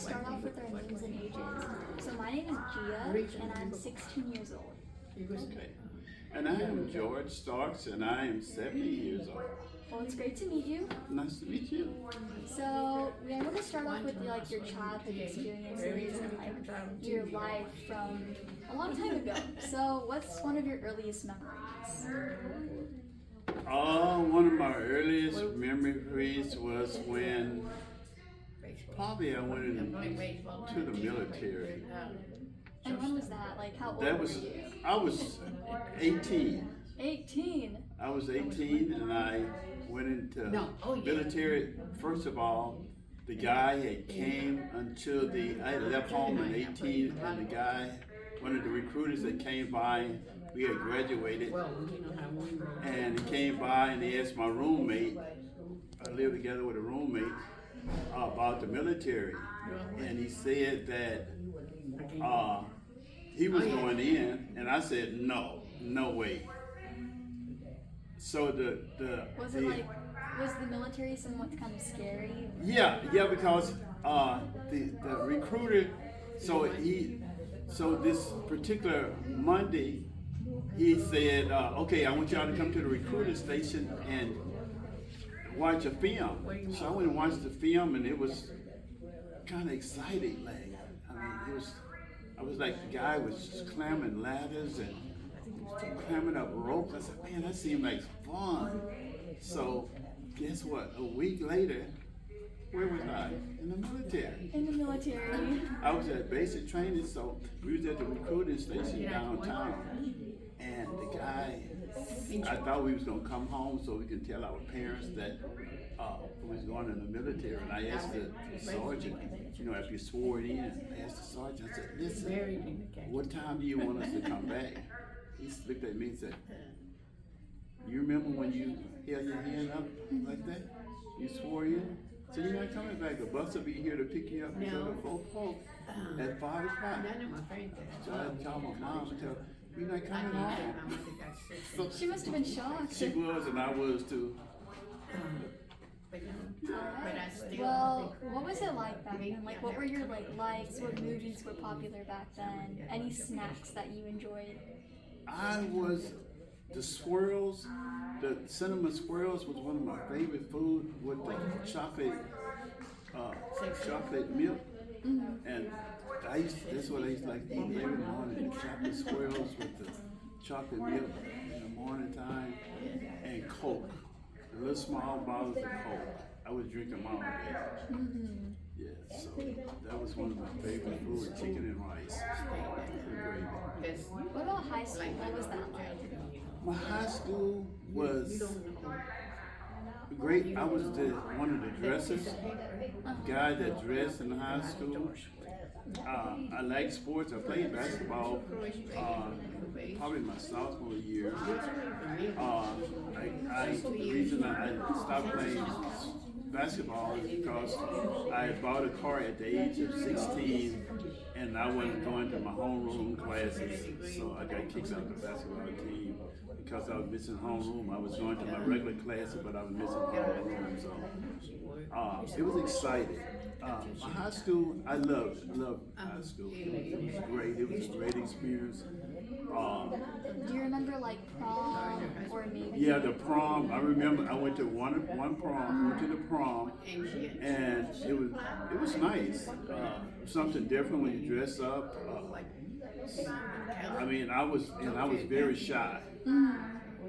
start off with our names and ages. So my name is Jiya, and I'm 16 years old. Okay. And I am George Starks, and I am 70 years old. Well, it's great to meet you. Nice to meet you. So we're going to start off with your childhood experiences and your life from a long time ago. So what's one of your earliest memories? One of my earliest memories was when probably I went to the military. And when was that? Like how old That was were you? I was 18. 18. I was 18 and I went into military. First of all, the guy had came until I left home at 18, and the guy, one of the recruiters that came by, we had graduated, and he came by and he asked my roommate, I lived together with a roommate, about the military, and he said that he was going in, and I said no way. So Was the military somewhat kind of scary? Yeah, because the recruiter, so this particular Monday, he said, okay, I want y'all to come to the recruiter station and watch a film. So I went and watched the film, and it was kind of exciting. Like, I was like, the guy was just climbing ladders and climbing up ropes. I said, man, that seemed like fun. So guess what? A week later, where was I? In the military. In the military. I was at basic training, so we was at the recruiting station downtown. And the guy, I thought we was gonna come home so we could tell our parents that we was going in the military. And I asked the sergeant, after you swore it in, I asked the sergeant, I said, listen, what time do you want us to come back? He looked at me and said, you remember when you held your hand up like that? You swore in? So you're not coming back. The bus will be here to pick you up and go to 4 at 5 o'clock. So I told my mom, you're not coming home. So She must have been shocked. she was, and I was too. Alright. Well, what was it like back then? Like, what were your likes? What movies were popular back then? Any snacks that you enjoyed? The swirls, the cinnamon swirls was one of my favorite food with the chocolate milk. Mm-hmm. And that's what I used to like to eat every morning, the chocolate swirls with the chocolate milk in the morning time, and Coke, the little small bottles of Coke. I would drink them all day. Mm-hmm. Yeah, so that was one of my favorite foods, chicken and rice. Great. What about high school? What was that like? My high school was great. I was one of the dressers, the guy that dressed in high school. I liked sports. I played basketball probably my sophomore year. The reason I stopped playing basketball is because I bought a car at the age of 16 and I wasn't going to my homeroom classes, so I got kicked out of the basketball team because I was missing homeroom. I was going to my regular classes, but I was missing homeroom, so it was exciting. My high school, I loved high school. It was great. It was a great experience. Do you remember prom or maybe? Yeah, the prom. I remember I went to one prom. Went to the prom, and it was nice. Something different when you dress up. I was very shy.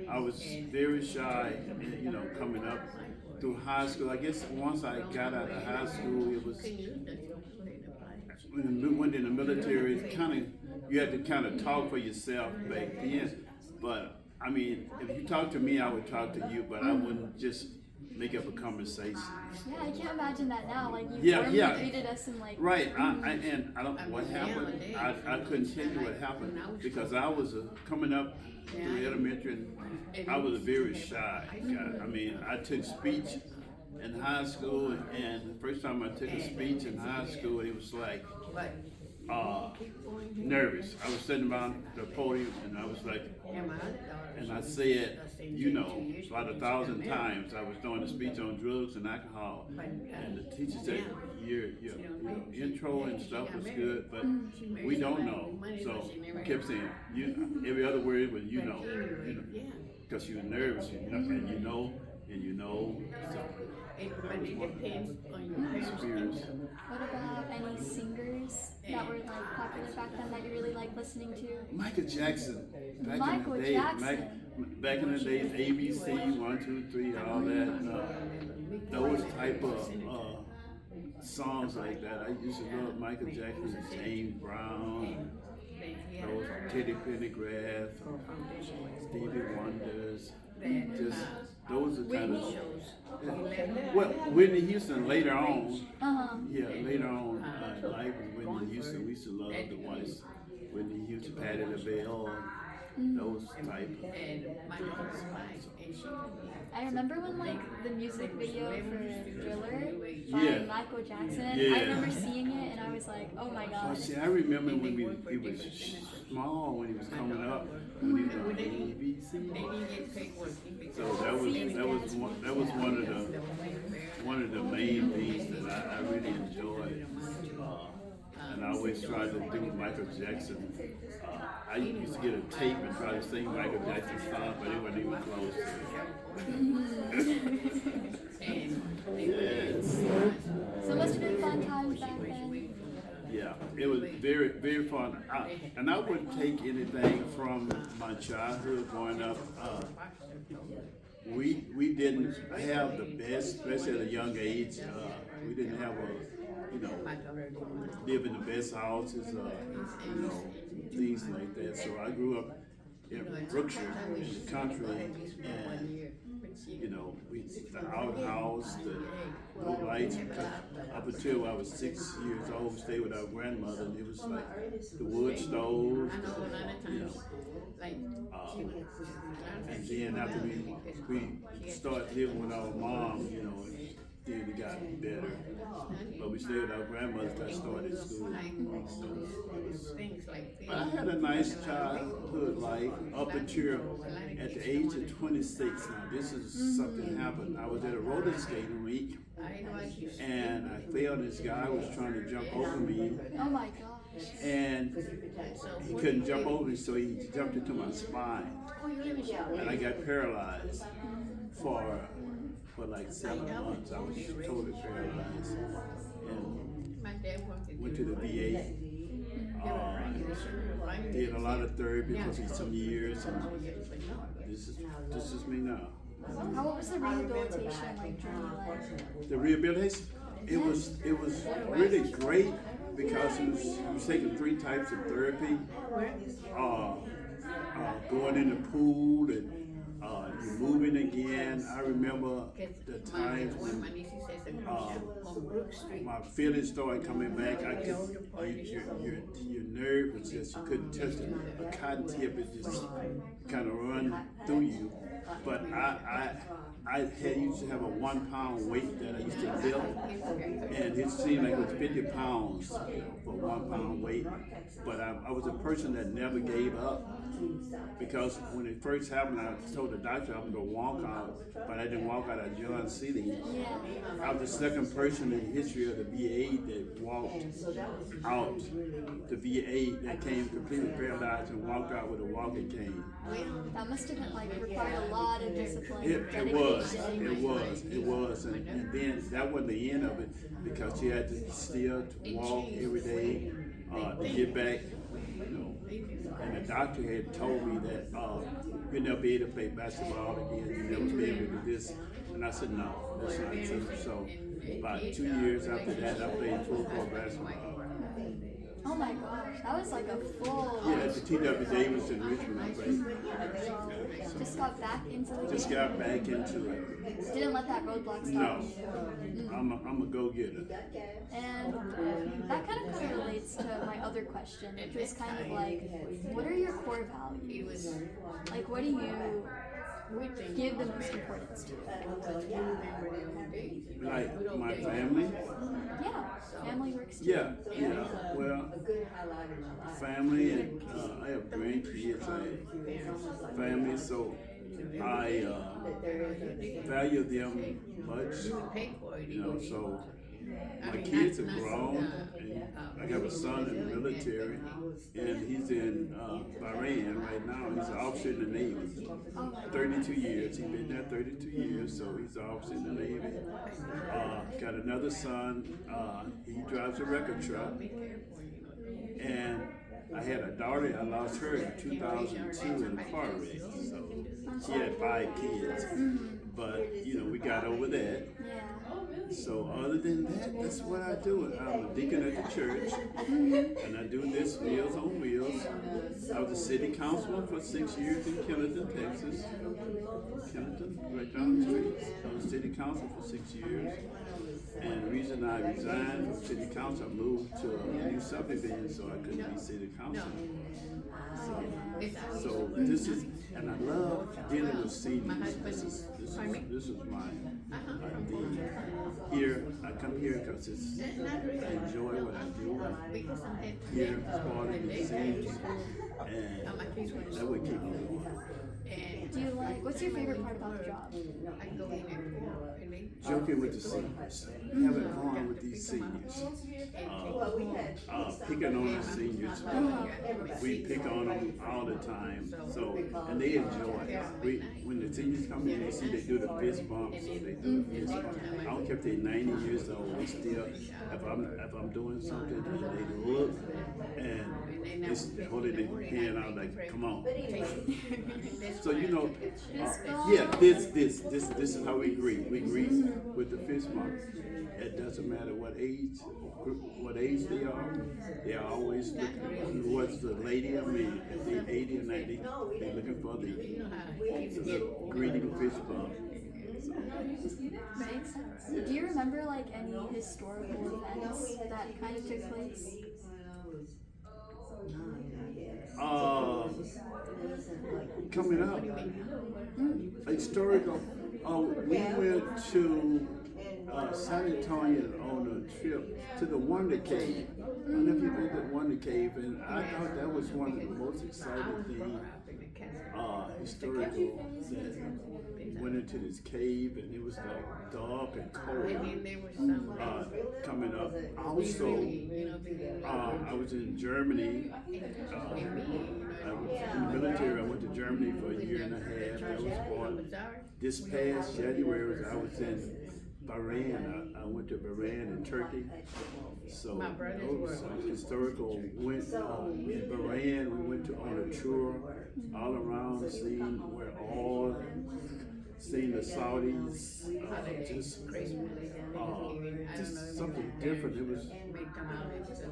I was very shy, coming up through high school. I guess once I got out of high school, it was when I went in the military. You had to kind of talk for yourself back then. But if you talk to me, I would talk to you, but I wouldn't just make up a conversation. Yeah, I can't imagine that now. You treated us in Right, and I don't know what happened. I couldn't tell you what happened because I was coming up through elementary, and I was a very shy guy. I took speech in high school, and the first time I took a speech in high school, it was like nervous. I was sitting around the podium and I was like, and I said, you know, about 1,000 times I was doing a speech on drugs and alcohol, and the teacher said, your intro and stuff was good, but we don't know. So I kept saying, every other word was you know, because you were nervous, and you know, and you know. So that was one experience. What about any singers that were like popular back then that you really like listening to? Michael Jackson. Michael Jackson. Back in the days, ABC, 1, 2, 3, all that. Those type of songs like that. I used to love Michael Jackson, James Brown, those Teddy Pendergrass, Stevie Wonders. Just those are kind of. Well, Whitney Houston later on. Yeah, later on in life with Whitney Houston, we used to love the voice. Whitney Houston, Patti LaBelle, those type. I remember when like the music video for Thriller by Michael Jackson. Yeah. I remember seeing it and I was like, oh my Well, gosh. see, I remember when he was small when he was coming up, when he was on ABC. So that was one of the main things that I really enjoyed. And I always tried to do Michael Jackson. I used to get a tape and try to sing Michael Jackson's song, but it wasn't even close to it. Yes. So it must have been fun times back then. Yeah, it was very, very fun. And I wouldn't take anything from my childhood growing up. We didn't have the best, especially at a young age. We didn't have live in the best houses, things like that. So I grew up in Brookshire, in the country, and the outhouse, no lights. Up until I was 6 years old, we stayed with our grandmother, and it was like the wood stove, and then after we started living with our mom, then it got better. But we stayed with our grandmother that started school. But I had a nice childhood life up until at the age of 26. Now this is something happened. I was at a roller skating rink and I fell and this guy was trying to jump over me. Oh my gosh. And he couldn't jump over me, so he jumped into my spine. And I got paralyzed for like 7 months. I was totally paralyzed. And went to the VA. Did a lot of therapy for some years, and this is me now. How was the rehabilitation like during life? The rehabilitation, it was really great because it was taking 3 types of therapy. Going in the pool and you're moving again. I remember the times when my feelings started coming back. Your nerve was just, you couldn't touch it. A cotton tip, it just kind of run through you. But I used to have a 1 pound weight that I used to lift, and it seemed like it was 50 pounds for 1 pound weight. But I was a person that never gave up, because when it first happened, I told the doctor I was going to walk out, but I didn't walk out of John City. I was the second person in the history of the VA that walked out the VA that came completely paralyzed and walked out with a walking cane. That must have like required a lot of discipline. It was, and then that wasn't the end of it, because you had to still walk every day to get back, And the doctor had told me that you'll never be able to play basketball again. You'll never be able to do this, and I said no, that's not true. So about 2 years after that, I played full-court basketball. Oh my gosh, that was like a full. Yeah, at the T.W. Davis in Richmond, I played. Just got back into the game? Just got back into it. Didn't let that roadblock stop? No, I'm a go-getter. And that kind of relates to my other question, which was kind of like, what are your core values? Like, what do you give the most importance to? Like my family. Yeah, family works too. Yeah. Well, family and I have grandkids. I have family, so I value them much. So my kids are grown, and I have a son in the military, and he's in Bahrain right now. He's an officer in the Navy. 32 years. He's been there 32 years, so he's an officer in the Navy. Got another son. He drives a record truck. And I had a daughter. I lost her in 2002 in a car wreck. So she had 5 kids. But, we got over that. So other than that, that's what I do. I'm a deacon at the church, and I do this Meals on Wheels. I was a city councilman for 6 years in Kennington, Texas. Kennington, right down the street. I was city council for 6 years. And the reason I resigned from city council, I moved to a new subdivision, so I couldn't be city council. So this is, and I love dealing with seniors. This is my here. I come here because I enjoy what I do. Here, part of the seniors, and that would keep me going. Do you what's your favorite part about the job? Joking with the seniors, having fun with these seniors, picking on the seniors. We pick on them all the time, so and they enjoy it. When the seniors come in, they see they do the fist bump, so they do the fist bump. I don't care if they're 90 years old, they still, if I'm doing something, they look and they're holding their hand out like, come on. So this is how we greet. We greet with the fist bump. It doesn't matter what age they are. They are always looking. What's the lady or man? If they're 80 or 90, they're looking for the greeting fist bump. Makes sense. Do you remember any historical events that kind of took place? Coming up, historical. We went to San Antonio on a trip to the Wonder Cave. I don't know if you've been to the Wonder Cave, and I thought that was one of the most exciting things, historical, that went into this cave, and it was like dark and cold. Coming up, also, I was in Germany. I was in the military. I went to Germany for a year and a half. That was fun. This past January, I was in Bahrain. I went to Bahrain and Turkey. So those historical went in Bahrain. We went on a tour all around, seeing seeing the Saudis, just something different. It was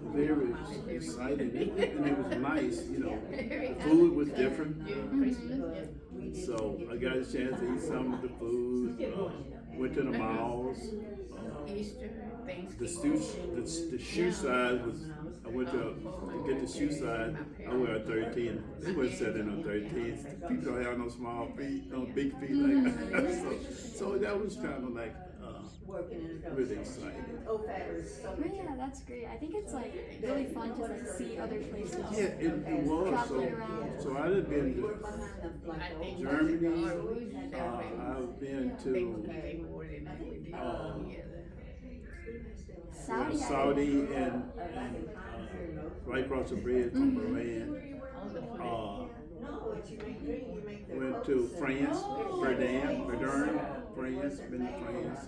very exciting, and it was nice. The food was different. So I got a chance to eat some of the food. Went to the malls. The shoe size was. I went to get the shoe size. I wear a 13. They weren't selling on 13s. People don't have no small feet, no big feet like that. So that was kind of like really exciting. Yeah, that's great. I think it's really fun to see other places. Yeah, it was. Traveling around. So I've been to Germany. I've been to Saudi and right across the bridge from Bahrain. Went to France, Verdun, France, been to France.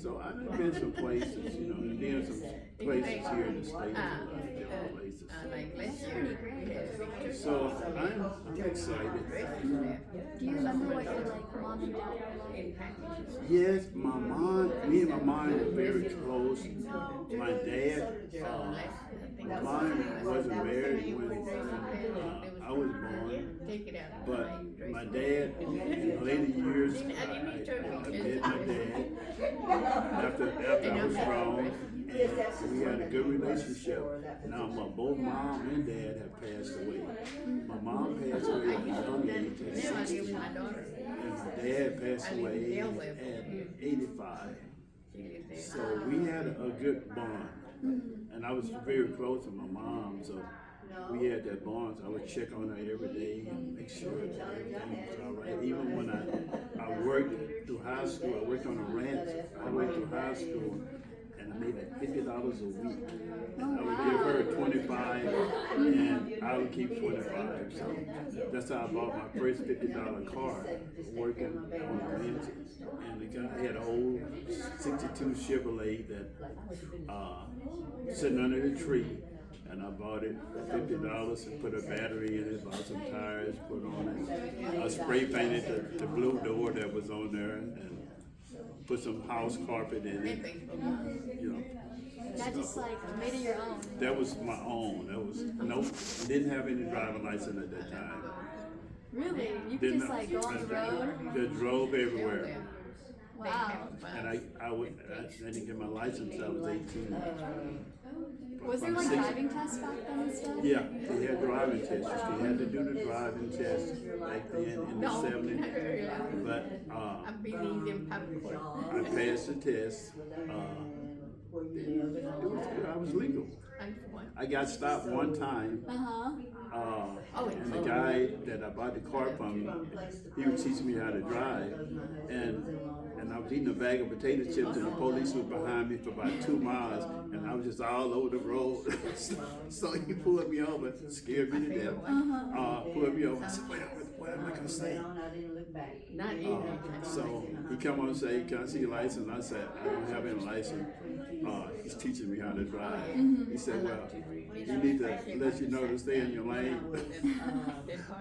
So I've been some places, and then some places here in the States, different places. So I'm excited. Do you remember what your mom and dad were like? Yes, me and my mom were very close. close. My dad, mine wasn't married when I was born, but my dad, in later years, I met my dad after I was grown, and we had a good relationship. Now, both mom and dad have passed away. My mom passed away at a young age at 60, and my dad passed away at 85. So we had a good bond, and I was very close to my mom, so we had that bond. So I would check on her every day and make sure that everything was all right. Even when I worked through high school, I worked on a ranch. I worked through high school, and I made like $50 a week. I would give her 25, and I would keep 25. So that's how I bought my first $50 car, working on the ranch. And the guy had an old '62 Chevrolet that sitting under the tree. And I bought it for $50 and put a battery in it, bought some tires, put on it. I spray painted the blue door that was on there, and put some house carpet in it. You know. That just like made it your own. That was my own. That was nope. Didn't have any driving license at that time. Really? You could just like go on the road? Just drove everywhere. Wow. And I didn't get my license until I was 18. Was there like driving tests back then and stuff? Yeah, they had driving tests. You had to do the driving test back then in the 70s. But I passed the test. I was legal. I got stopped one time. And the guy that I bought the car from, he would teach me how to drive. And I was eating a bag of potato chips, and the police was behind me for about 2 miles, and I was just all over the road. So he pulled me over, scared me to death. Pulled me over. I said, what am I going to say? So he come on and say, can I see your license? I said, I don't have any license. He's teaching me how to drive. He said, well, you need to let you know to stay in your lane.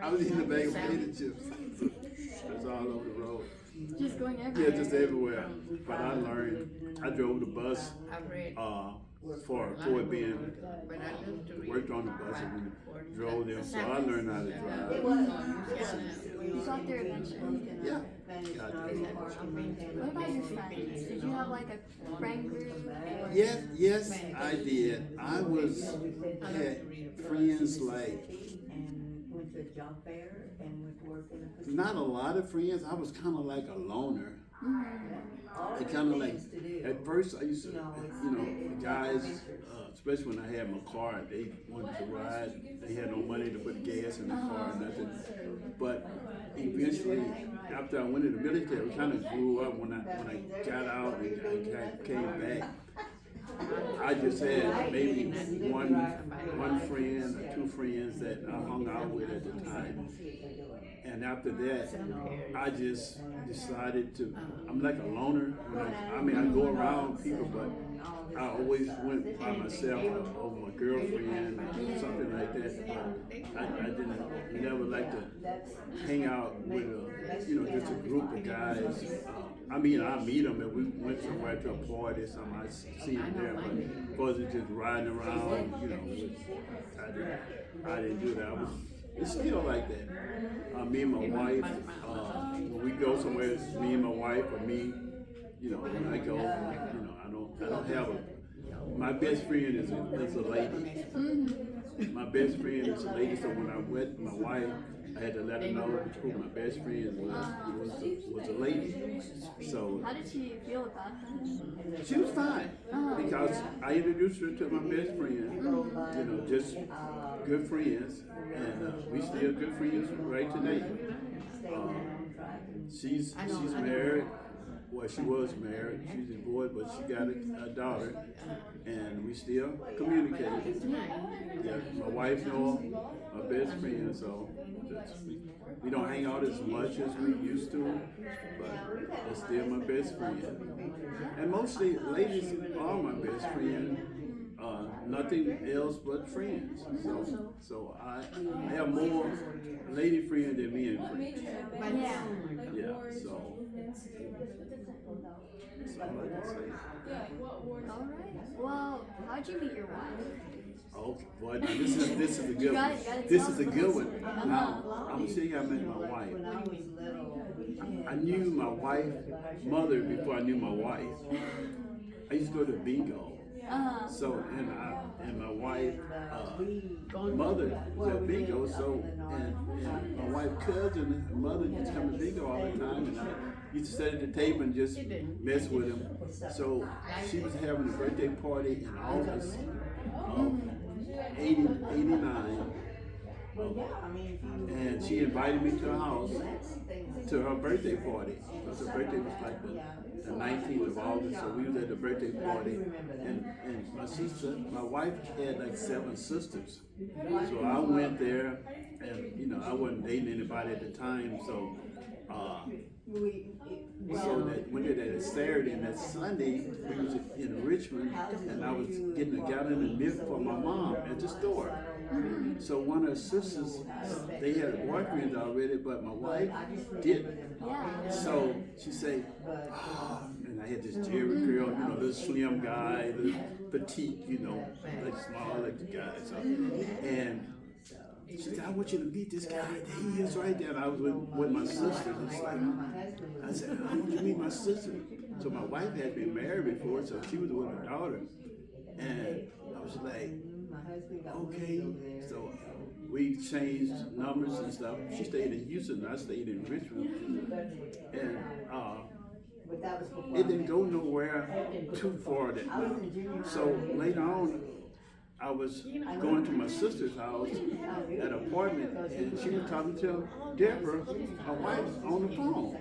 I was eating a bag of potato chips. It's all over the road. Just going everywhere. Yeah, just everywhere. But I learned. I drove the bus for it being worked on the bus and we drove them. So I learned how to drive. You got there eventually. Yeah. What about your friends? Did you have like a friend group? Yes, I did. I had friends like not a lot of friends. I was kind of like a loner. I kind of like, at first I used to, the guys, especially when I had my car, they wanted to ride. They had no money to put gas in the car or nothing. But eventually, after I went in the military, I kind of grew up. When I got out and I came back, I just had maybe one friend or two friends that I hung out with at the time. And after that, I just decided to, I'm like a loner. I go around people, but I always went by myself or my girlfriend or something like that. But I didn't never like to hang out with just a group of guys. I meet them and we went somewhere to a party or something. I see them there, but wasn't just riding around, I didn't do that. It's still like that. Me and my wife, when we go somewhere, it's me and my wife or me, when I go, I don't have my best friend is a lady. My best friend is a lady, so when I met my wife, I had to let her know who my best friend was a lady. So how did she feel about that? she was fine because I introduced her to my best friend. Just good friends, and we still good friends right today. She's married. Well, she was married. She's divorced, but she got a daughter, and we still communicate. Yeah, my wife knows my best friend, so we don't hang out as much as we used to, but it's still my best friend. And mostly ladies are my best friend. Nothing else but friends. So I have more lady friends than men friends. Yeah. So That's all I can say. All right. Well, how'd you meet your wife? Okay, boy, now this is a good gotta one. tell This is us a the good whole one. story. Now, I'm gonna tell you how I met my wife. I knew my wife's mother before I knew my wife. I used to go to bingo. So and my wife mother was at bingo. So and my wife's cousin, her mother used to come to bingo all the time, and I used to sit at the table and just mess with him. So she was having a birthday party in August of 89. And she invited me to her house to her birthday party. Because her birthday was like the 19th of August, so we was at the birthday party. And my wife had like 7 sisters. So I went there, and you know, I wasn't dating anybody at the time, so that when did that Saturday and that Sunday we was in Richmond, and I was getting a gallon of milk for my mom at the store. So one of her sisters, they had boyfriends already, but my wife didn't. So she said, and I had this Jerry girl, you know, this slim guy, the petite, you know, like small like the guy. So, and she said, I want you to meet this guy. There he is right there. And I was with my sister. It's like, I said, I want you to meet my sister. So my wife had been married before, so she was with her daughter. And I was like, okay. So we changed numbers and stuff. She stayed in Houston, I stayed in Richmond. And it didn't go nowhere too far. So later on, I was going to my sister's house, at an apartment, and she was talking to Deborah, her wife, on the phone.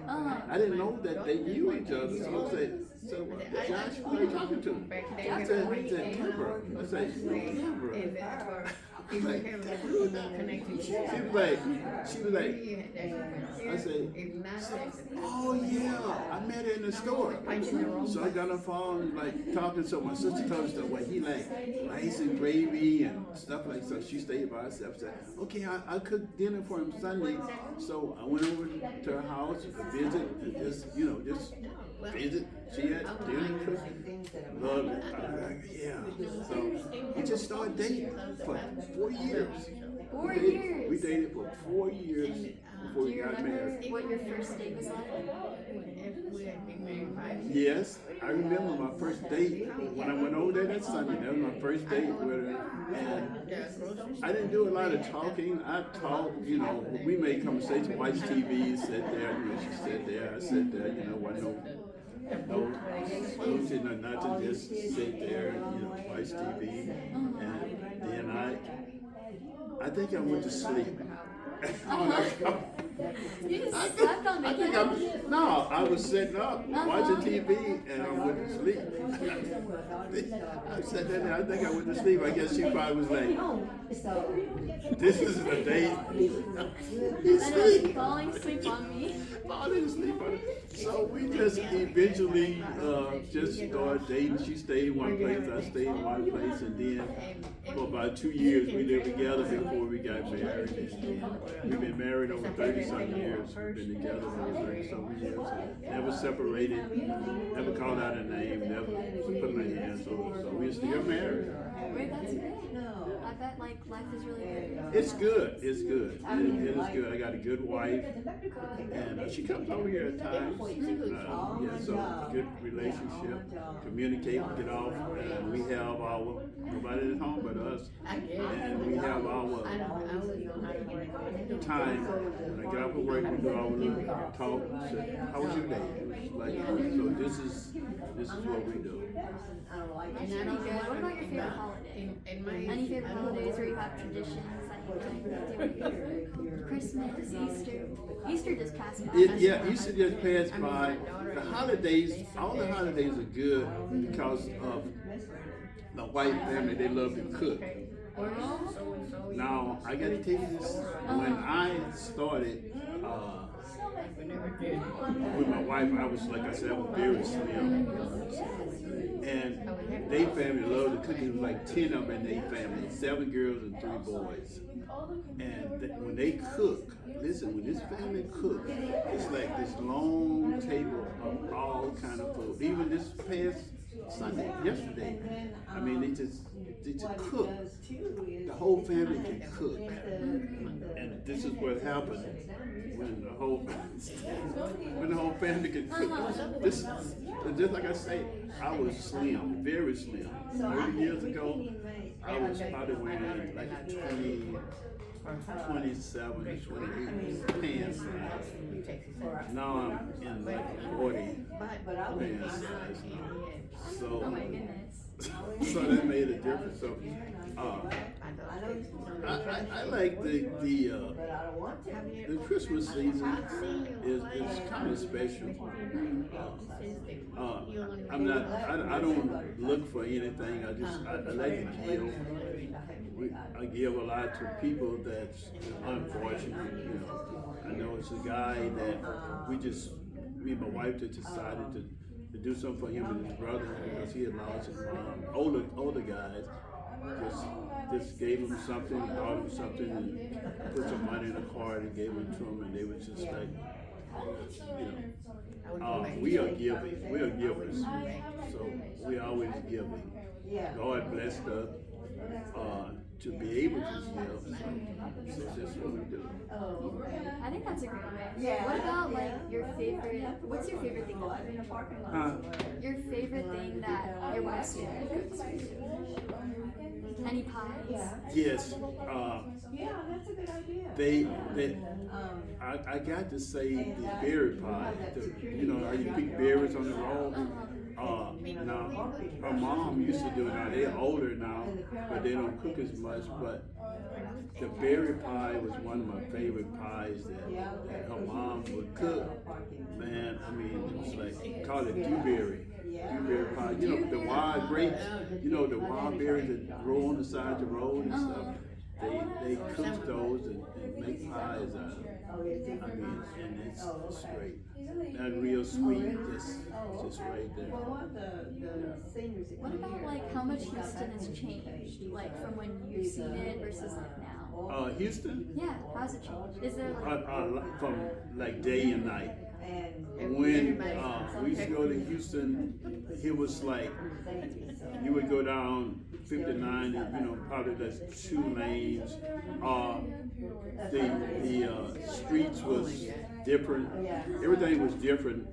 I didn't know that they knew each other, so I said, so Josh, who are you talking to? I said Deborah. I said, Deborah. She was like, I said, oh yeah, I met her in the store. So I got on the phone, like talking, so my sister told us that what he liked rice and gravy and stuff like so. She stayed by herself. Said, okay, I cooked dinner for him Sunday. So I went over to her house to visit and just visit. She had dinner cooking. Loved it. I was like, yeah. So we just started dating for 4 years. 4 years? We dated for 4 years before we got married. Do you remember what your first date was like? Yes, I remember my first date when I went over there that Sunday. That was my first date with her. And I didn't do a lot of talking. I talked, you know, we made conversation, watched TV, sat there, you know, she sat there, I sat there, you know, wasn't no solution or nothing, just sit there, you know, watch TV. And then I think I went to sleep. You just slept on vacation? No, I was sitting up watching TV and I went to sleep. I sat there and I think I went to sleep. I guess she probably was like, this is the day. He's falling asleep on me. Falling asleep on me. So we just eventually just started dating. She stayed in one place, I stayed in one place, and then for about 2 years we lived together before we got married. And we've been married over 30-some years. We've been together over 30-some years. Never separated, never called out a name, never put my hands on her. So we're still married. Wait, that's great. I bet like life is really good. It's good. It's good. It is good. I got a good wife, and she comes over here at times. So good relationship. Communicate, get off. We have our nobody at home but us, and we have our time. When I get off of work, we do our little talk. Say, how was your day? Like, so this is what we do. That's really good. What about your favorite holiday? Any favorite holidays where you have traditions that you do? Christmas, Easter. Easter just passed by. Easter just passed by. The holidays, all the holidays are good because of the white family. They love to cook. Now, I got to tell you this. When I started With my wife, I was, like I said, I was very slim. And they family loved to cook. It was like 10 of them in their family, 7 girls and 3 boys. And when they cook, listen, when this family cooks, it's like this long table of all kind of food. Even this past Sunday, yesterday, I mean, they just cook. The whole family can cook. And this is what happened when the whole family can cook. This, just like I say, I was slim, very slim. 30 years ago, I was probably wearing like a 27, 28 pants. Now I'm in like 40 pants size now. So, Oh my goodness. so that made a difference. So, I like the Christmas season is kind of special. I don't look for anything. I like to give. I give a lot to people that's unfortunate. You know, I know it's a guy that me and my wife just decided to do something for him and his brother because he had lost his mom. Older guys just gave him something, bought him something, and put some money in a card and gave it to him, and they was just like, you know, we are giving, we are givers, so we always giving. God blessed us to be able to give, so that's what we do. I think that's a great way. What about like your favorite? What's your favorite thing to do? Your favorite thing that your wife's favorite cooks for you? Any pies? Yes. That's a good idea. I got to say the berry pie. You know how you pick berries on the road. Now her mom used to do it. Now they're older now, but they don't cook as much. But the berry pie was one of my favorite pies that her mom would cook. Man, I mean, it was like, call it dewberry. Dewberry pie. You know, the wild grapes, you know, the wild berries that grow on the side of the road and stuff. They cook those and make pies out of them. I mean, and it's great. And real sweet, just right there. What about like how much Houston has changed, like from when you've seen it versus like now? Houston? Yeah, how's it changed? Is there like from like day and night. When we used to go to Houston, it was like you would go down 59 and you know probably that's 2 lanes. The streets was different. Everything was different.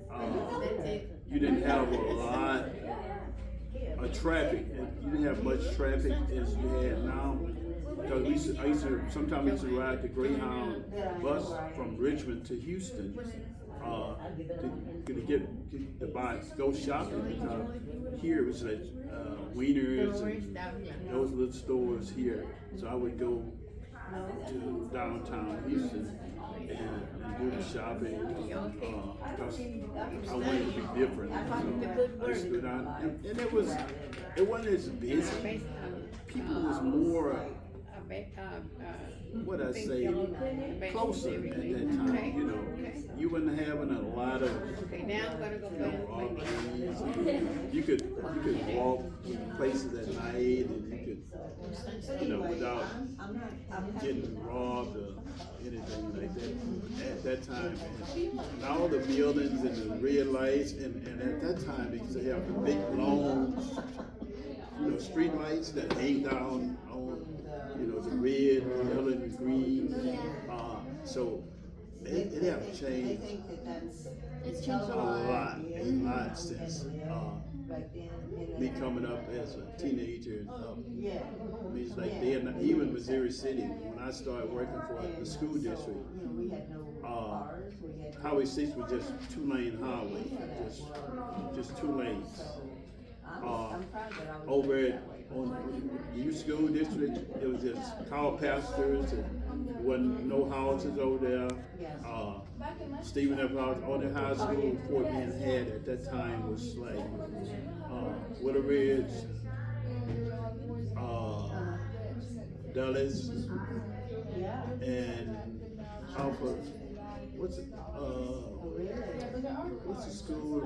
You didn't have a lot of traffic. You didn't have much traffic as you have now. Because sometimes we used to ride the Greyhound bus from Richmond to Houston to go shopping. Because here it was like Wieners and those little stores here. So I would go to downtown Houston and do the shopping because I wanted to be different. So I used to go down, and it wasn't as busy. People was more, what I say, closer at that time. You know, you wasn't having a lot of robberies. You could walk places at night, and you could, without getting robbed or anything like that. At that time, and all the buildings and the red lights, and at that time they used to have the big long, street lights that hang down on, the red, the yellow, and the green. So it have changed. It's changed a lot since me coming up as a teenager and up. I mean, it's like even Missouri City, when I started working for the school district, Highway 6 was just 2-lane highway, just 2 lanes. Over on the youth school district, it was just cow pastures and there wasn't no houses over there. Stephen F. House, all the high school Fort Bend had at that time was like Willow Ridge, Dulles, and Alpha, what's it? What's the school?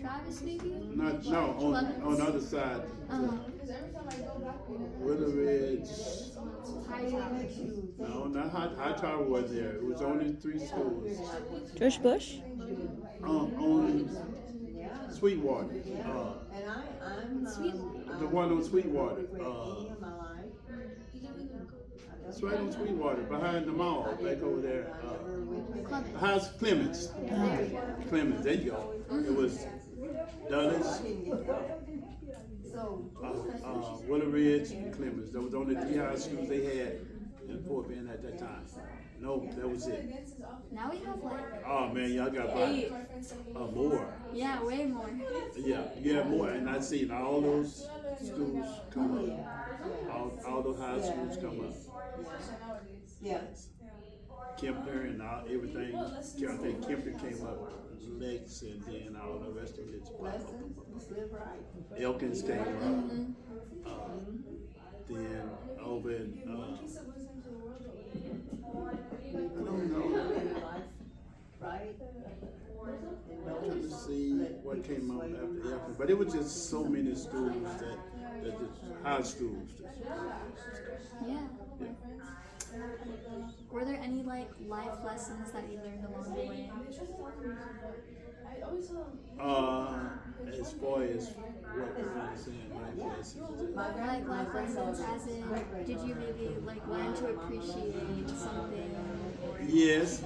Travis, maybe? Not no on the other side. Uh-huh. Willow Ridge. Hightower. No, not Hightower was there. It was only 3 schools. George Bush? On Sweetwater. Sweet. The one on Sweetwater. It's right on Sweetwater, behind the mall, back over there. How's Clemens? Clemens, there you go. It was Dulles, Willow Ridge, and Clemens. Those were the only 3 high schools they had in Fort Bend at that time. No, that was it. Now we have like Oh man, y'all got 8. more. Yeah, way more. Yeah, more. And I've seen all those schools come up. All those high schools come up. Kempner and everything. I think Kempner came up, Lex, and then all the rest of it. Elkins came up. Then over in, I don't know. I'm trying to see what came out after Elkins, but it was just so many schools that just high schools. Yeah. Were there any like life lessons that you learned along the way? As far as what you're saying, life lessons. Like life lessons, as in, did you maybe like learn to appreciate something? Or Yes.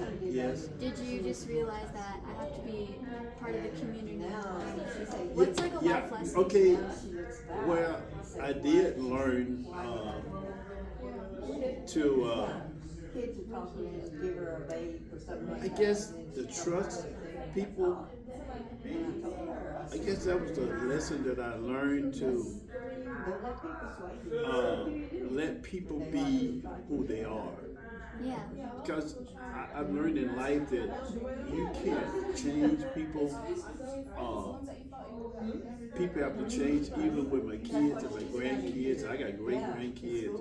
did you just realize that I have to be part of the community? What's like a life lesson? Okay. Well, I did learn to. I guess the trust people. I guess that was the lesson that I learned to let people be who they are. Yeah. Because I've learned in life that you can't change people. People have to change, even with my kids and my grandkids. I got great grandkids.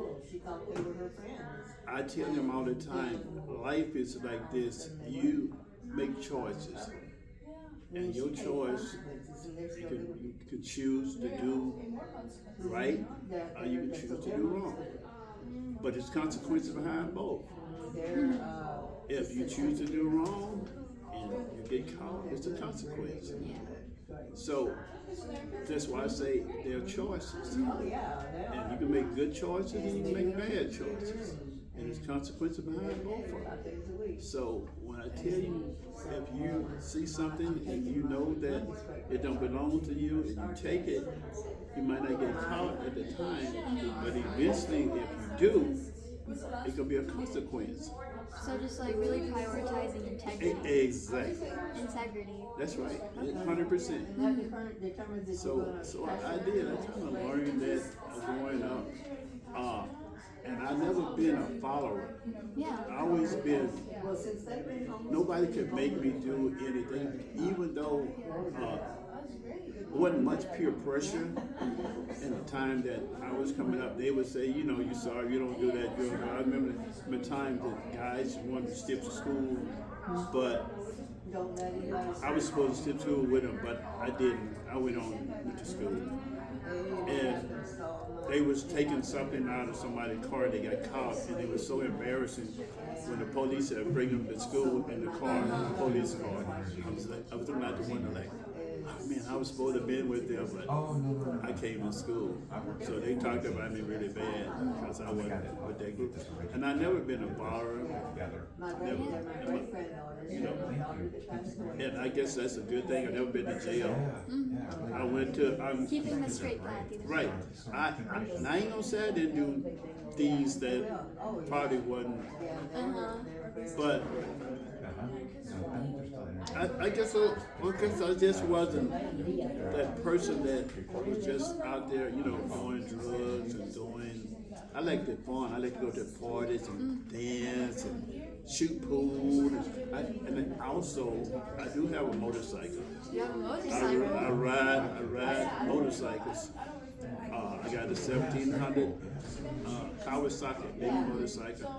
I tell them all the time, life is like this. You make choices. And your choice, you can choose to do right, or you can choose to do wrong. But there's consequences behind both. If you choose to do wrong and you get caught, it's a consequence. So that's why I say there are choices. And you can make good choices and you can make bad choices. And there's consequences behind both of them. So when I tell you, if you see something and you know that it don't belong to you and you take it, you might not get caught at the time, but eventually if you do, it could be a consequence. So just like really prioritizing integrity. Exactly. Integrity. That's right. 100%. So I did. I kind of learned that growing up. And I've never been a follower. Yeah. I always been. Nobody could make me do anything, even though wasn't much peer pressure. In the time that I was coming up, they would say, you're sorry, you don't do that. I remember the time that guys wanted to skip to school, but I was supposed to skip school with them, but I didn't. I went to school. And they was taking something out of somebody's car, they got caught, and it was so embarrassing when the police had bring them to school in the car, the police car. I was not the one to man, I was supposed to have been with them, but I came to school. So they talked about me really bad because I wasn't with that group. And I never been a borrower. And I guess that's a good thing. I've never been to jail. I went to keeping the straight path. Right. I ain't gonna say I didn't do things that probably wasn't. But I guess I just wasn't that person that was just out there, doing drugs and doing. I like the fun. I like to go to parties and dance and shoot pool. And then also, I do have a motorcycle. You have a motorcycle? I ride motorcycles. I got a 1700 Kawasaki big motorcycle,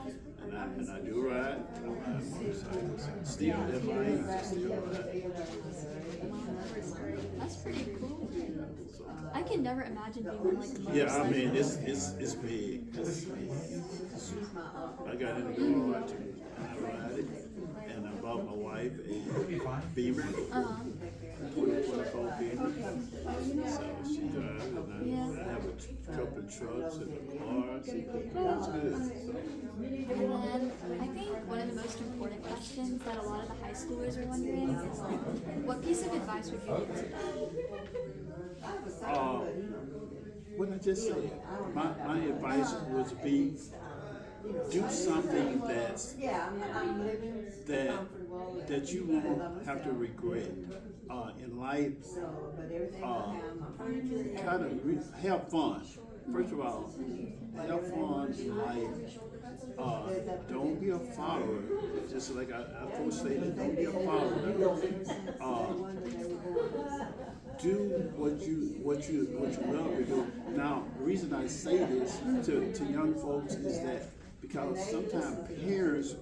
and I do ride. I ride motorcycles. Still at my age, I still ride. That's pretty cool. I can never imagine being on like a motorcycle. Yeah, I mean it's big. It's big. I got in the garage and I ride it, and I bought my wife a Beamer. 2024 Beamer. So she drives, and I have a couple of trucks and a car. So it's good. And then I think one of the most important questions that a lot of the high schoolers are wondering is what piece of advice would you give to them? What I just said, my advice would be do something that you won't have to regret in life. Kind of have fun. First of all, have fun in life. Don't be a follower. Just like I first stated, don't be a follower. Do what you love to do. Now, the reason I say this to young folks is that because sometimes parents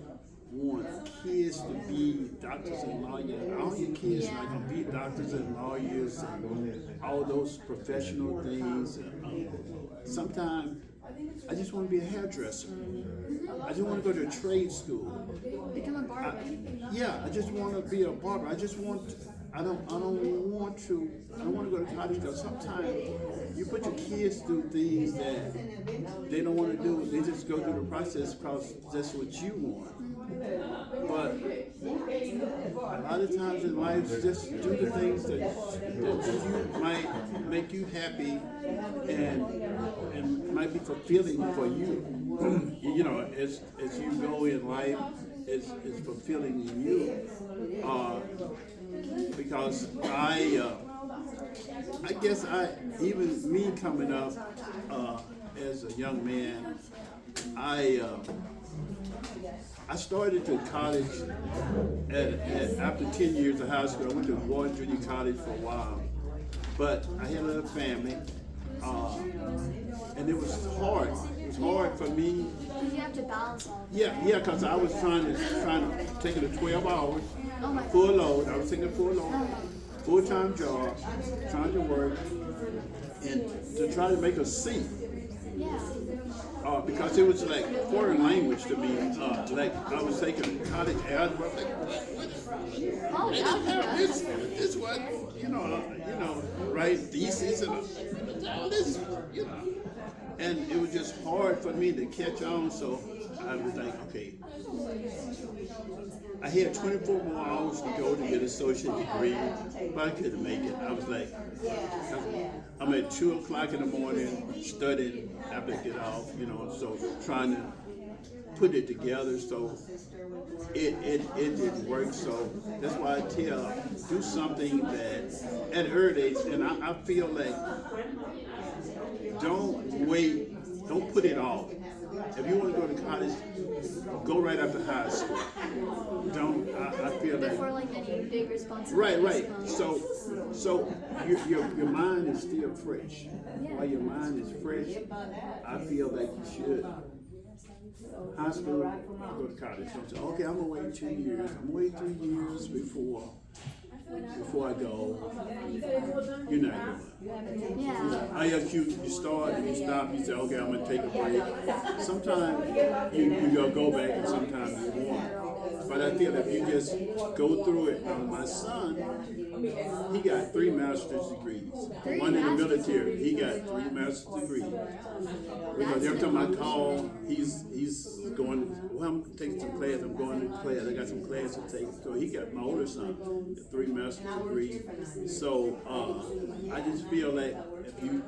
want kids to be doctors and lawyers. All your kids are going to be doctors and lawyers and all those professional things. Sometimes I just want to be a hairdresser. I just want to go to a trade school. Become a barber. I just want to be a barber. I don't want to go to college because sometimes you put your kids through things that they don't want to do. They just go through the process because that's what you want. But a lot of times in life, just do the things that you might make you happy and might be fulfilling for you. You know, as you go in life, it's fulfilling in you. Because I guess even me coming up as a young man, I started to college after 10 years of high school. I went to Warren Junior College for a while, but I had a little family, and it was hard. It was hard for me. Because you have to balance all. Yeah, because I was trying to take it to 12 hours, full load. I was taking a full load, full-time job, trying to work, and to try to make a C. Yeah. Because it was like foreign language to me. Like I was taking college algebra. This what you know, write thesis and all this, and it was just hard for me to catch on. So I was like, okay. I had 24 more hours to go to get an associate degree, but I couldn't make it. I was like, I'm at 2 o'clock in the morning studying after I get off, so trying to put it together. So it didn't work. So that's why I tell, do something that at an early age, and I feel like don't wait, don't put it off. If you want to go to college, go right after high school. I feel like before like any big responsibilities. Right. So your mind is still fresh. While your mind is fresh, I feel like you should. High school, go to college. Don't say, okay, I'm gonna wait 2 years. I'm gonna wait 3 years before I go. You're not doing it. Yeah. You start and you stop, you say, okay, I'm gonna take a break. Sometimes you go back and sometimes you won't. But I feel if you just go through it, my son, he got 3 master's degrees. One in the military, he got 3 master's degrees. Because every time I call, he's going, well, I'm taking some class, I'm going to class, I got some class to take. So he got, my older son, 3 master's degrees. So I just feel like if you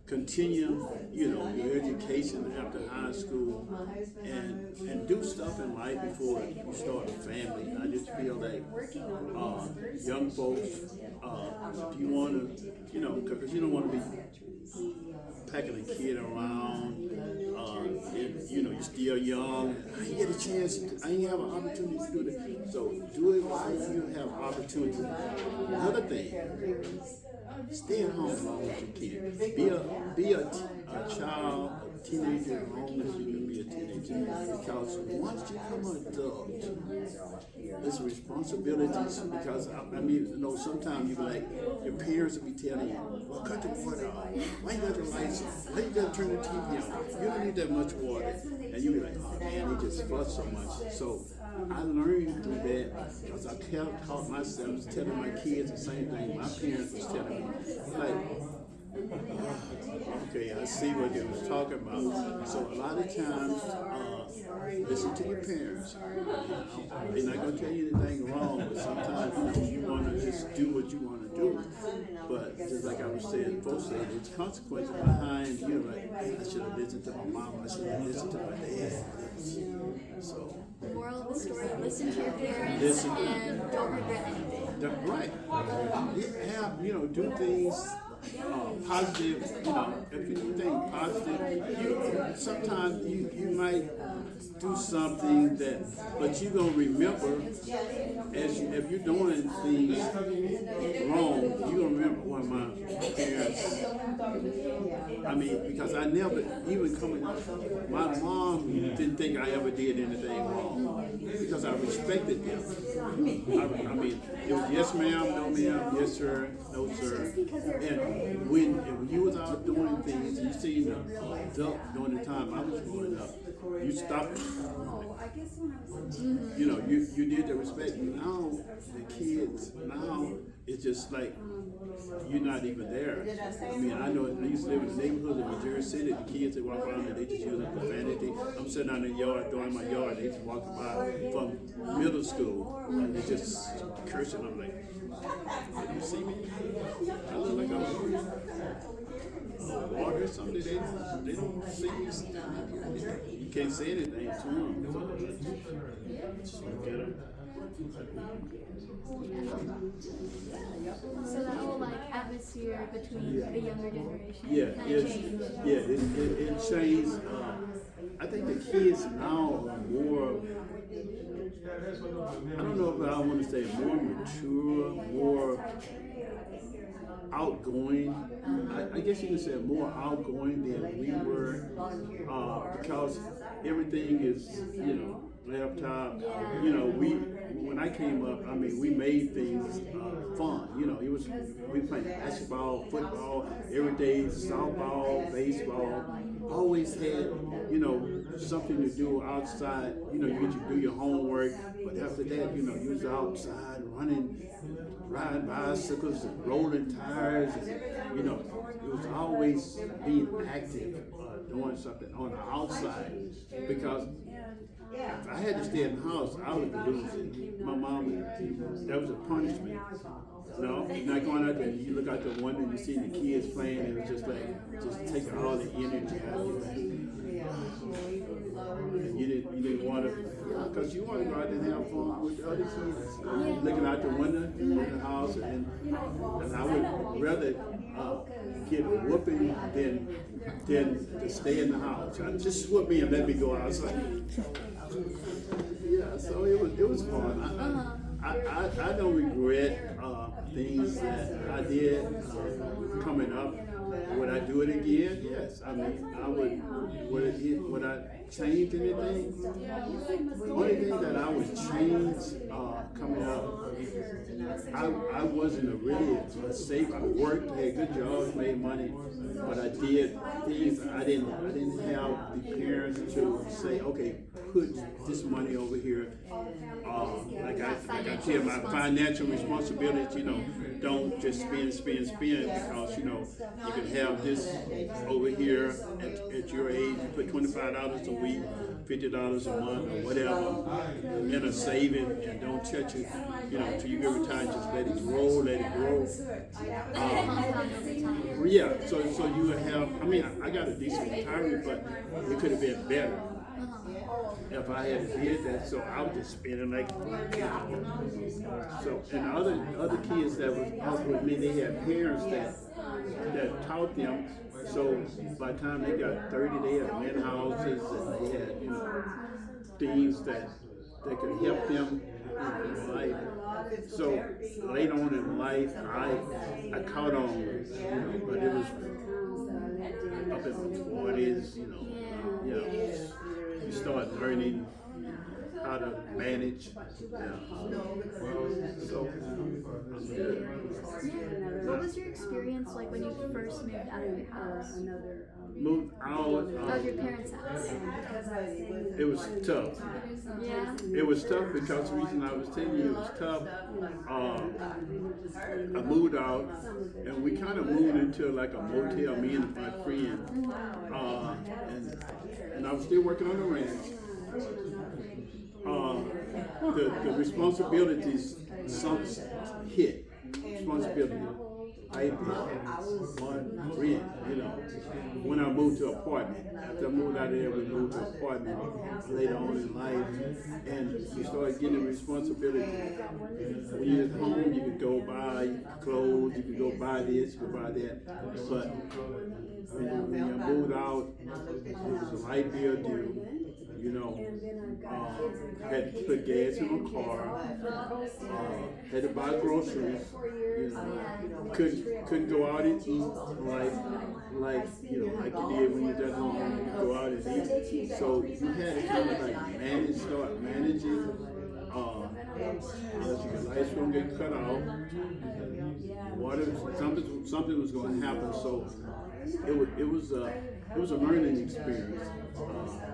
continue, your education after high school and do stuff in life before you start a family. I just feel like young folks, if you want to, because you don't want to be packing a kid around, and, you're still young. I didn't get a chance, I didn't have an opportunity to do that. So do it while you have opportunity. Another thing, stay at home as long as you can. Be a child, a teenager as long as you can be a teenager. Because once you become an adult, it's responsibilities. Because I mean, sometimes you be like, your parents will be telling you, well, cut the water off. Why you got the lights on? Why you got to turn the TV on? You don't need that much water. And you be like, oh man, they just fuss so much. So I learned through that because I taught myself, telling my kids the same thing my parents was telling me. Like, okay, I see what they was talking about. So a lot of times, listen to your parents. They're not gonna tell you anything wrong, but sometimes you wanna just do what you wanna do. But just like I was saying, folks say there's consequences behind you. Like, hey, I should have listened to my mom. I should have listened to my dad. So. Moral of the story: listen to your parents and don't regret anything. Right. Do things positive. If you do things positive, sometimes you might do something but you're gonna remember if you're doing things wrong, you're gonna remember one of my parents. I mean, because I never even coming up, my mom didn't think I ever did anything wrong because I respected them. I mean, it was yes ma'am, no ma'am, yes sir, no sir. And when you was out doing things, you seen the adult during the time I was growing up, you stopped. You did the respect. Now the kids it's just like you're not even there. I mean, I know I used to live in the neighborhood in Jersey City. The kids that walk around and they just using profanity. I'm sitting out in the yard, doing my yard. They just walking by from middle school and they just cursing. I'm like, did you see me? I look like I'm water or something. They don't see me. You can't say anything to them. So get them. So that whole atmosphere between the younger generation changed. It changed. I think the kids now are more. I don't know if I want to say more mature, more outgoing. I guess you could say more outgoing than we were, because everything is, laptop. When I came up, I mean, we made things fun. We played basketball, football, every day, softball, baseball. Always had, something to do outside. You get to do your homework, but after that, you was outside running, riding bicycles and rolling tires. And, it was always being active, doing something on the outside, because if I had to stay in the house, I would lose it. My mom, that was a punishment. No, you're not going out there. You look out the window and you see the kids playing, and it's just taking all the energy out of you. And you didn't want to, because you want to go out there and have fun with the other kids. Looking out the window in the house, and I would rather get a whooping than to stay in the house. Just whoop me and let me go outside. Yeah, so it was fun. I don't regret things that I did coming up. Would I do it again? Yes. I mean, would I change anything? The only thing that I would change coming up, I wasn't really safe. I worked, had good jobs, made money, but I did things. I didn't have the parents to say, okay, put this money over here. Like I tell my financial responsibility, don't just spend, because, you can have this over here at your age. You put $25 a week, $50 a month, or whatever, in a saving, and don't touch it, till you get retired. Just let it grow. Yeah, so you would have, I mean, I got a decent retirement, but it could have been better if I had did that. So I was just spending like, so, and other kids that was out with me, they had parents that taught them. So by the time they got 30, they had rent houses, and they had, things that could help them in life. So later on in life, I caught on, but it was up in my 40s, you start learning how to manage. So I'm good. What was your experience like when you first moved out of your house? Moved out Of your parents' house? it was tough. Yeah. It was tough because the reason I was telling you it was tough. I moved out, and we kind of moved into like a motel. Me and my friend, and I was still working on the ranch. The responsibilities hit. Responsibility. I did on rent, when I moved to an apartment. After I moved out of there, we moved to an apartment later on in life, and you start getting responsibility. When you're at home, you could go buy clothes, you could go buy this, you could buy that. But when I moved out, it was a light bill due. Had to put gas in my car, had to buy groceries, couldn't go out and eat like you did when you're at home. You could go out and eat. So you had to kind of like start managing. Your lights gonna get cut off. Water, something was gonna happen. So it was a learning experience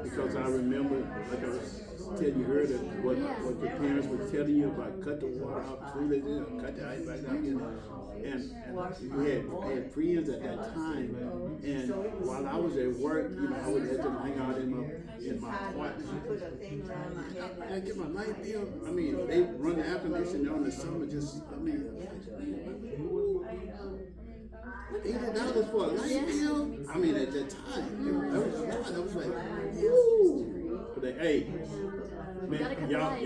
because I remember, like I was telling you earlier, what your parents were telling you about cut the water off, cut the ice back down, and you had friends at that time, and while I was at work, I would let them hang out in my apartment. I get my light bill. I mean, they run the air conditioner on the summer. $80 for a light bill? I mean, at that time, that was a lot. I was like, woo! But hey, man, y'all,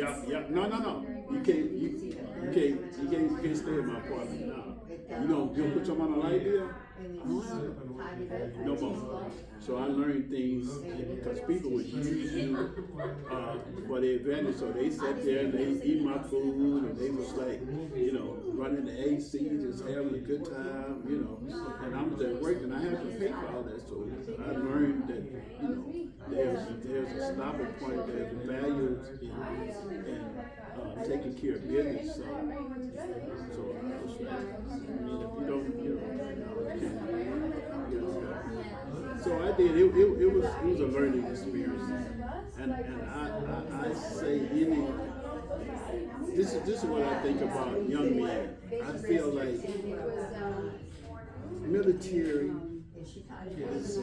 no. You can't stay in my apartment now. You gonna put something on a light bill? No more. So I learned things because people would use you for their advantage. So they sat there and they eat my food, and they was like, running the AC, just having a good time, And I was at work and I had to pay for all that. So I learned that, there's a stopping point, there's values in taking care of business. So I was like, So I did. It was a learning experience, and I say this is what I think about young men. I feel like military is a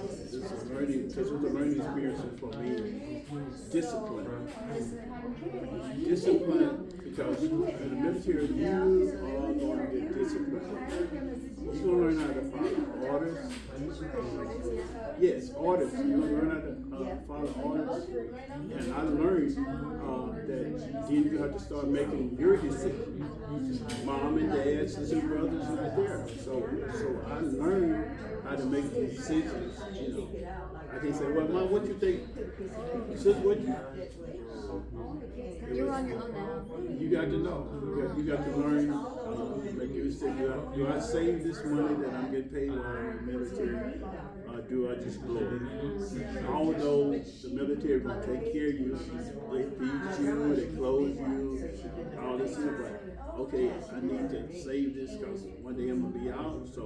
learning, because it was a learning experience for me. Discipline, because in the military you are going to get disciplined. You're going to learn how to follow orders. Yes, orders. You're going to learn how to follow orders. And I learned that then you have to start making your decisions. Mom and dad, sisters and brothers right there. So I learned how to make decisions. I can say, well, Mom, what you think? Sis, what you? You're on your own now. You got to know. You got to learn. Like you said, do I save this money that I'm getting paid while I'm in the military? Do I just blow it? Although the military will take care of you, they feed you, they clothe you, all this stuff. But okay, I need to save this because one day I'm gonna be out, so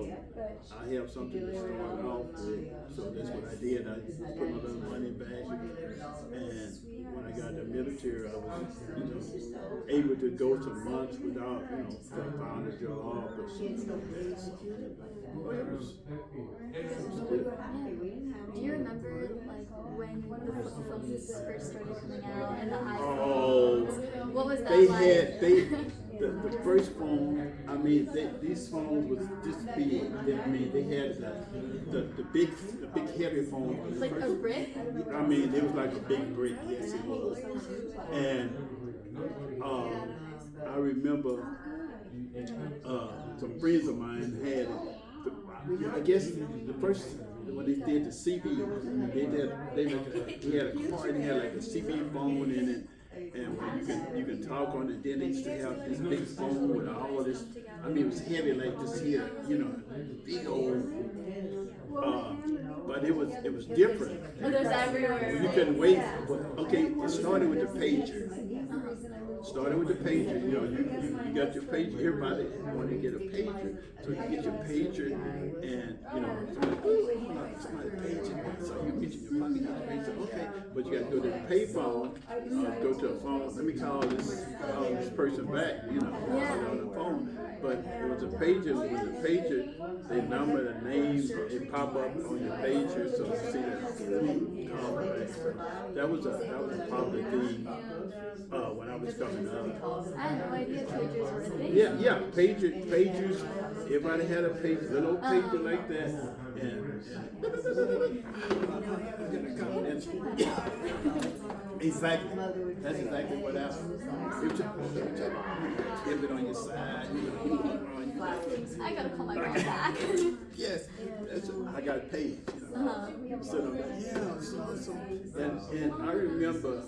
I have something to start off with. So that's what I did. I put my little money back, and when I got the military, I was, able to go to months without, find a job or something like that. So it was good. Do you remember when the flip phones first started coming out and the iPhones? Oh, what was that they like? The first phone. I mean, these phones was this big. They had the big heavy phone. Like a brick? I mean, it was like a big brick. Yes, it was. And I remember some friends of mine had it. I guess the first when they did the CB, he had a card and he had like a CB phone in it, and when you can talk on it. Then they used to have this big phone with all this. I mean, it was heavy like this here, big old. But it was different. Oh, there's everywhere. You couldn't wait. But, okay, it started with the pager. Started with the pager. You got your pager. Everybody wanted to get a pager, so you get your pager, and somebody paging me. So you get your pocket, get the pager. Okay, but you got to go to the payphone. Go to a phone. Let me call this person back. On the phone. But it was a pager. With a pager, they number, the name, it pop up on your pager, so you see that. Let me call them back. So that was a popular thing when I was coming up. I had no idea pagers were a thing. Yeah, pagers. Everybody had a pager, little old pager like that, and exactly. That's exactly what happened. Give it on your side. I gotta call my mom back. Yes, I got paid. So and I remember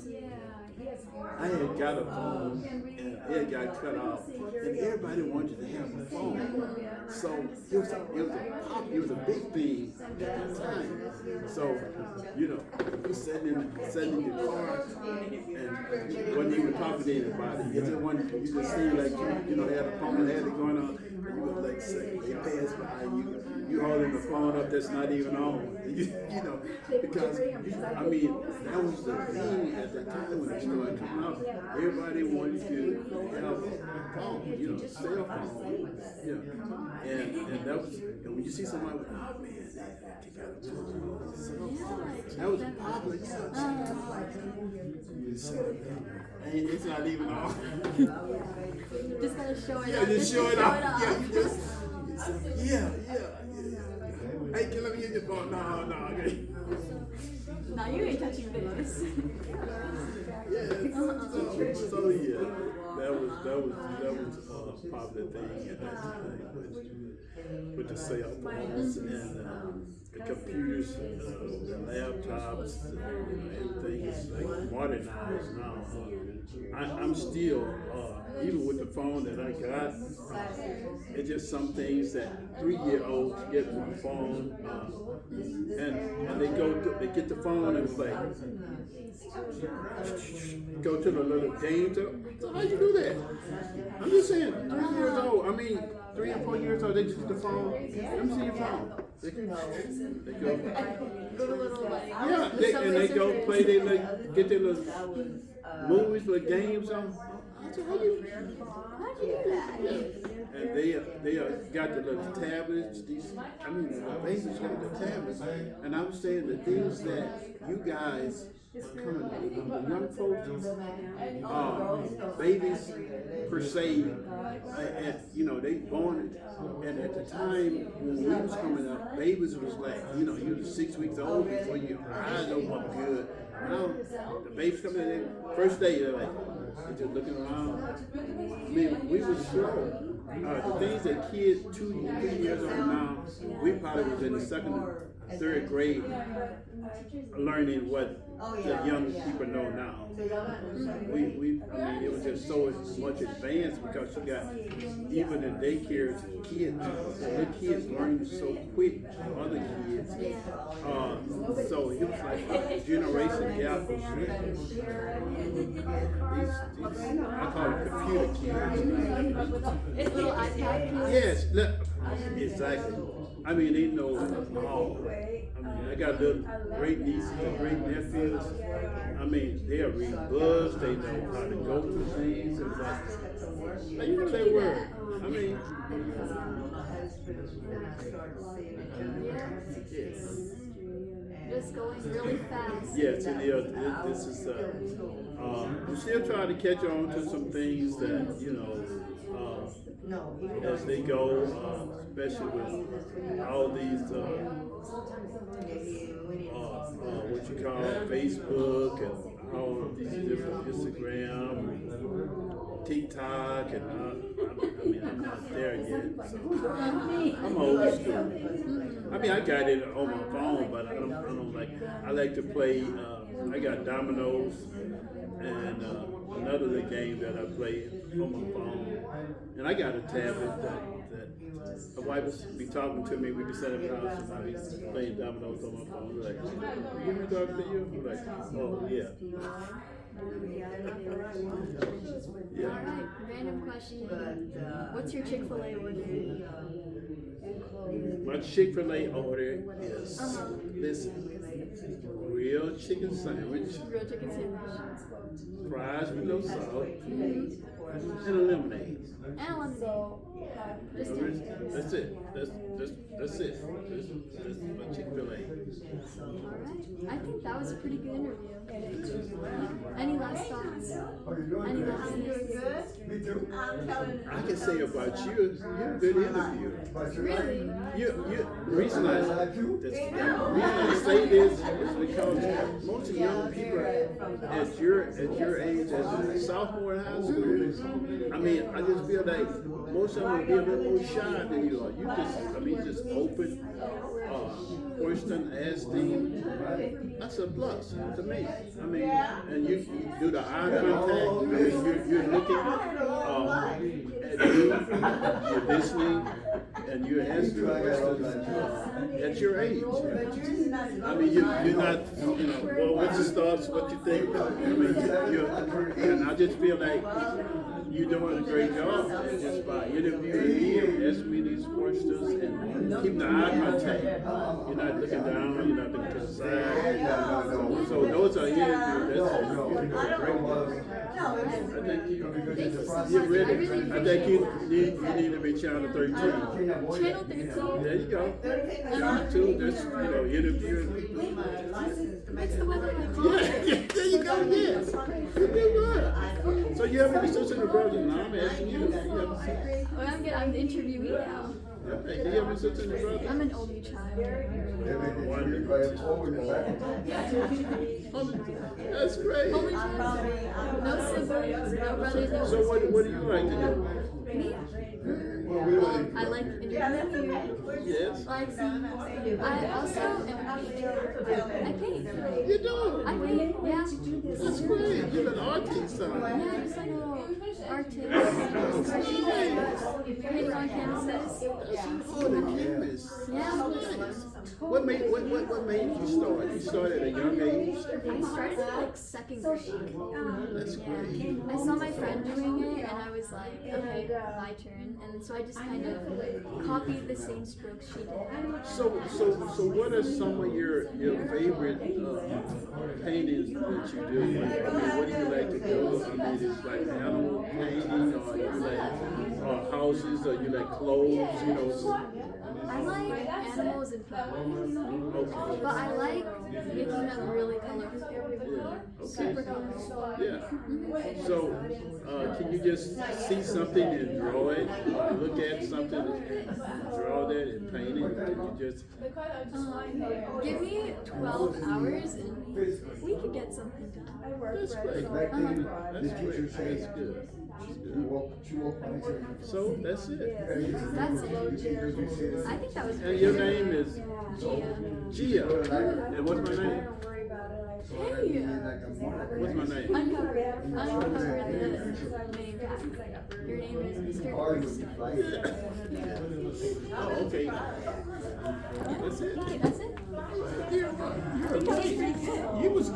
I had got a phone and it got cut off, and everybody wanted to have a phone. So it was a big thing at that time. So you sitting in your car and wasn't even talking to anybody. You just seemed like had a phone, had it going on, and you would like say they pass by you holding the phone up that's not even on. Because I mean that was the thing at the time when it started coming out. Everybody wanted to have a phone, cell phone. And that was, and when you see somebody with, oh man, they got a phone. That was a public. It's not even on. Just gotta show it Yeah, up. just show it off. Yeah, Hey, let me get your phone. No, okay. No, you ain't touching this. So yeah, that was a popular thing at that time with the cell phones and the computers, the laptops, everything is like modernized now. I'm still, even with the phone that I got, it's just some things that 3-year-olds get from the phone, and they get the phone and play. Go to the little games. So how you do that? I'm just saying, 3 years old. I mean, 3 or 4 years old. They just get the phone. Let me see your phone. They go. Yeah, and they go play. Get their little movies, little games on. I said, how'd you do that? And they got the little tablets. The babies got the tablets. And I was saying the things that you guys coming, the young folks, babies per se, they born, and at the time when we was coming up, babies was like, you was 6 weeks old before your eyes open up good. Now the babies coming in, first day they're like, they're just looking around. I mean, we was slow. The things that kids 2 and 3 years old now, we probably was in the second or third grade learning what the young people know now. I mean, it was just so much advanced because you got, even in daycares, the kids learn so quick from other kids. So it was like a generation gap. I call it computer kids. It's little iPad Yes, kids. exactly. I mean, they know all. I mean, I got little great nieces and great nephews. I mean, they'll read books. They know how to go through things. It's like, how you know that word? I mean, Just going really fast. yes, it is. This is. I'm still trying to catch on to some things that as they go, especially with all these what you call Facebook and all these different Instagram and TikTok, and I mean I'm not there yet. So I'm old school. I mean I got it on my phone, but I don't like. I like to play. I got dominoes. And another little game that I play on my phone. And I got a tablet that my wife would be talking to me. We'd be sitting in the house and I'd be playing dominoes on my phone. We're like, you hear me talking to you? I'm like, oh, yeah. Yeah. Alright, random question. What's your Chick-fil-A order? My Chick-fil-A order is this grilled chicken sandwich, Grilled chicken sandwich. fries with no salt, and a lemonade. And a lemonade. Just That's it. That's it. That's my Chick-fil-A. Alright. I think that was a pretty good interview. Any last thoughts? Any last thoughts? Me too. I can say about you, you're a good interviewer. Really? The reason I say this is because most of young people at your age, as a sophomore in high school, I mean, I just feel like most of them will be a little more shy than you are. You just open, question, asking. That's a plus to me. I mean, and you do the eye contact. I mean, you're looking at you, you're listening, and you're asking questions at your age. I mean, you're not, well, what's your thoughts, what you think? I mean, and I just feel like you're doing a great job just by interviewing me and asking me these questions and keeping the eye contact. You're not looking down, you're not looking to the side. So those are interviews. That's great. I think you're ready. I think you need to be channel 13. Channel 13? There you go. Channel 2, that's, interviewing people. What's the weather like? Yeah, there you go, yes. You did good. So you have any sisters and brothers? No, I'm asking you. Well, I'm the interviewee now. Okay, do you have any sisters and brothers? I'm an only child. That's great. Only child. No siblings, no brothers, no So sisters. what do you like to do? Me? I like interviewing. Yes. Like, I also am a painter. I paint. You do? I paint, yeah. That's great. You're an artist, son. Yeah, just like a little artist. Painting on canvases. Oh, the canvas. Yeah. Nice. What made you start? You started at a young age? I started in like second grade. That's great. I saw my friend doing it and I was like, okay, my turn. And so I just kind of copied the same strokes she did. So what are some of your favorite paintings that you do? I mean, what do you like to do? I mean, it's like animal painting, or you like houses, or you like clothes, I like animals and flowers. Okay. But I like making them really colorful. Yeah. Super colorful. Yeah. So, can you just see something and draw it? Or look at something and draw that and paint it? Can you just? Give me 12 hours and we could get something done. That's great. That's great. That's good. So that's it. That's it. I think that was And great. your name is Jiya. Gia. And what's my name? Hey! What's my name? Uncover the name tag. Your name is Mr. Oh, okay. That's it. Okay, that's it. Yeah. I think that was pretty good. You was good.